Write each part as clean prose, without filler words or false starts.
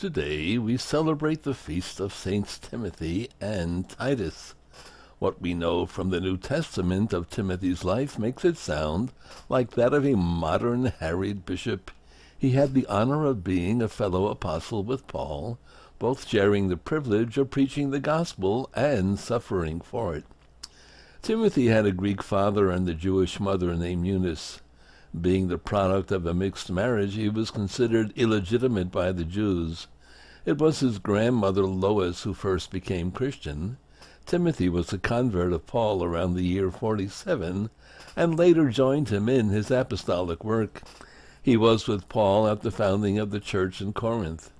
Today we celebrate the feast of Saints Timothy and Titus. What we know from the New Testament of Timothy's life makes it sound like that of a modern harried bishop. He had the honor of being a fellow apostle with Paul, both sharing the privilege of preaching the gospel and suffering for it. Timothy had a Greek father and a Jewish mother named Eunice. Being the product of a mixed marriage, he was considered illegitimate by the Jews. It was his grandmother Lois who first became Christian. Timothy was a convert of Paul around the year 47, and later joined him in his apostolic work. He was with Paul at the founding of the church in Corinth.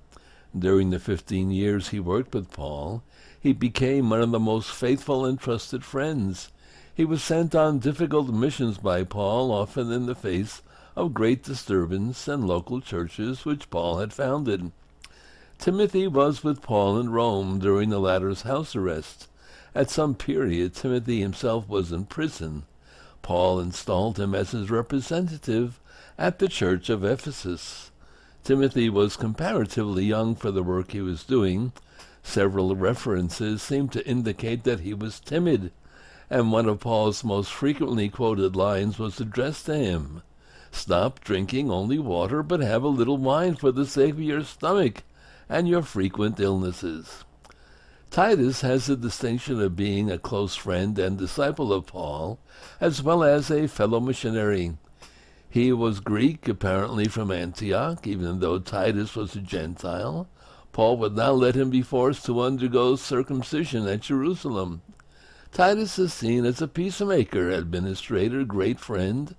During the 15 years he worked with Paul, he became one of the most faithful and trusted friends. He was sent on difficult missions by Paul, often in the face of great disturbance in local churches which Paul had founded. Timothy was with Paul in Rome during the latter's house arrest. At some period, Timothy himself was in prison. Paul installed him as his representative at the church of Ephesus. Timothy was comparatively young for the work he was doing. Several references seem to indicate that he was timid, and one of Paul's most frequently quoted lines was addressed to him. "Stop drinking only water, but have a little wine for the sake of your stomach and your frequent illnesses." Titus has the distinction of being a close friend and disciple of Paul, as well as a fellow missionary. He was Greek, apparently from Antioch, even though Titus was a Gentile. Paul would not let him be forced to undergo circumcision at Jerusalem. Titus is seen as a peacemaker, administrator, great friend.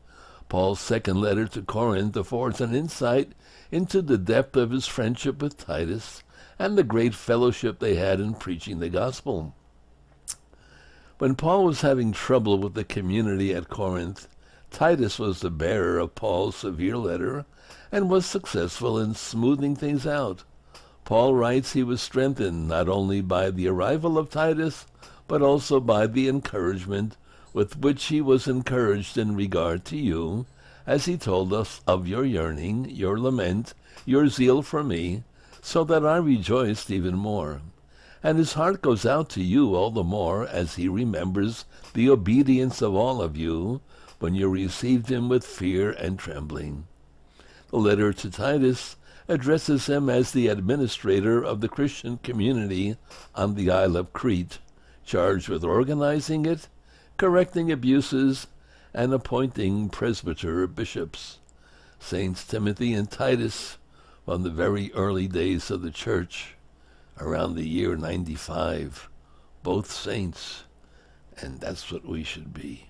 Paul's second letter to Corinth affords an insight into the depth of his friendship with Titus and the great fellowship they had in preaching the gospel. When Paul was having trouble with the community at Corinth, Titus was the bearer of Paul's severe letter and was successful in smoothing things out. Paul writes he was strengthened not only by the arrival of Titus, but also by the encouragement with which he was encouraged in regard to you, as he told us of your yearning, your lament, your zeal for me, so that I rejoiced even more. And his heart goes out to you all the more as he remembers the obedience of all of you when you received him with fear and trembling. The letter to Titus addresses him as the administrator of the Christian community on the Isle of Crete, charged with organizing it, correcting abuses, and appointing presbyter bishops. Saints Timothy and Titus, from the very early days of the church, around the year 95, both saints, and that's what we should be.